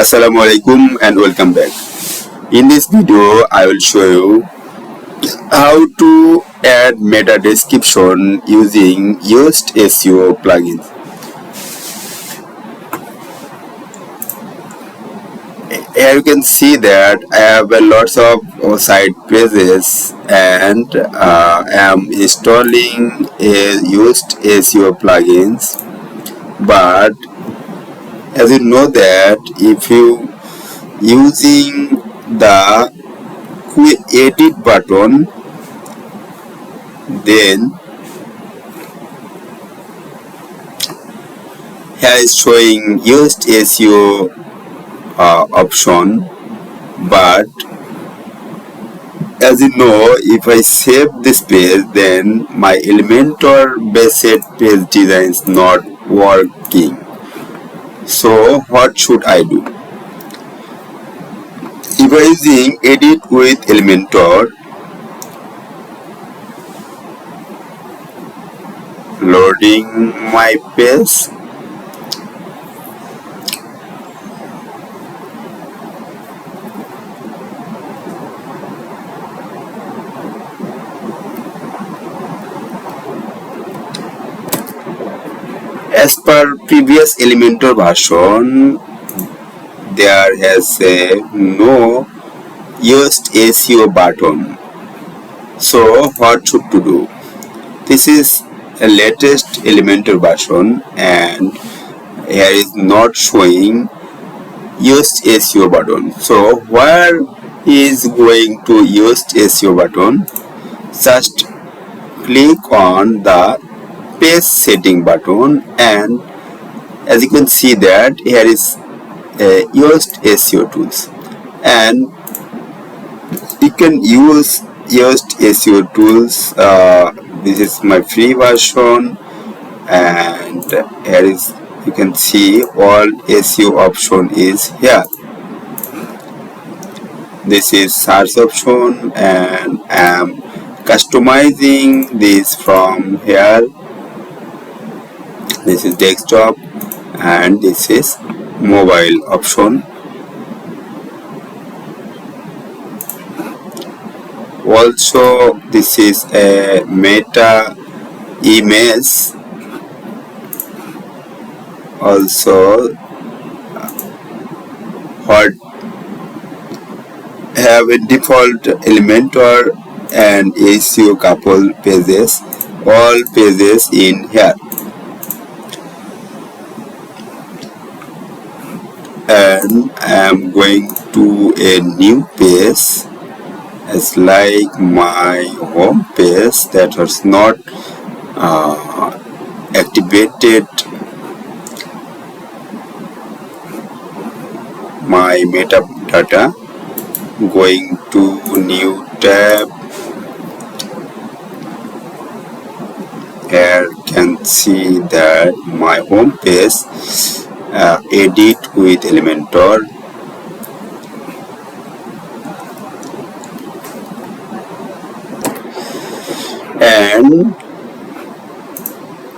Assalamualaikum and welcome back. In this video, I will show you how to add meta description using Yoast SEO plugins. Here you can see that I have lots of site pages and I am installing a Yoast SEO plugins, but as you know that if you using the edit button, then here is showing Yoast SEO option, but as you know, if I save this page, then my Elementor based page design is not working. So what should I do? If I using edit with Elementor, loading my page, as per previous Elementor version, there has a no Yoast SEO button. So what should to do? This is a latest Elementor version and here is not showing Yoast SEO button. So where is going to Yoast SEO button? Just click on the page setting button, and as you can see that here is Yoast SEO tools, and you can use Yoast SEO tools. This is my free version, and here is you can see all SEO option is here. This is search option, and I am customizing this from here. This is desktop and this is mobile option. Also this is a meta image. Also what have a default Elementor and SEO couple pages, all pages in here. And I am going to a new page as like my home page that was not activated my metadata. Going to new tab. Here you can see that my home page, edit with Elementor, and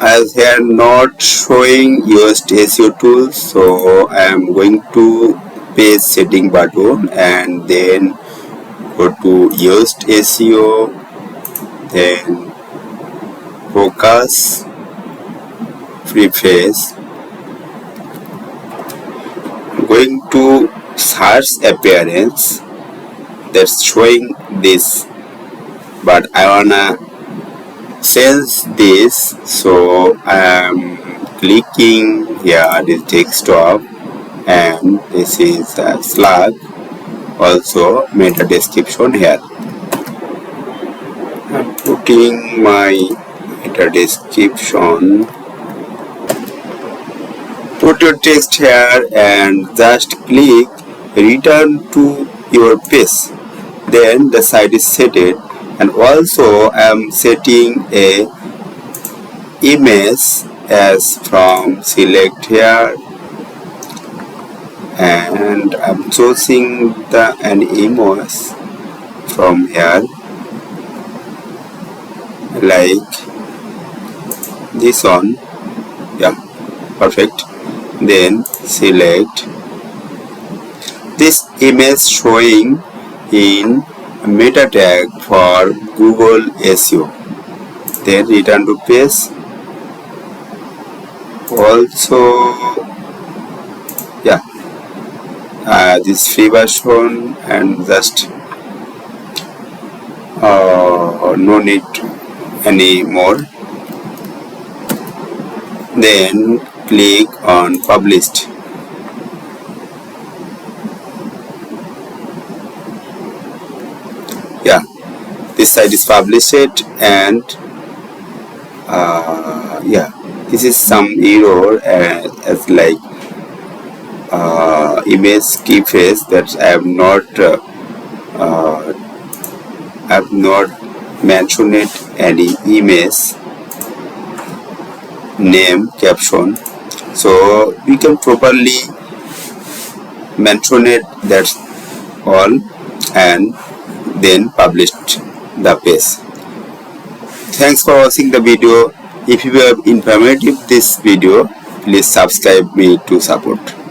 as here not showing Yoast SEO tools, so I am going to page setting button and then go to Yoast SEO, then focus, preface, going to search appearance, that's showing this, but I wanna change this, so I am clicking here this desktop, and this is a slug, also meta description here. I'm putting my meta description. Put your text here and just click return to your page. Then the site is set it, and also I am setting a image as from select here, and I'm choosing an image from here like this one. Yeah, perfect. Then select this image showing in meta tag for Google SEO. Then return to page. Also, yeah, this free version, and just no need any more. Then click on published. Yeah, this site is published, and yeah, this is some error as like image key phrase that I have not mentioned any image name caption, so we can properly mention it, that's all, and then published the page. Thanks for watching the video. If you have informative this video, please subscribe me to support.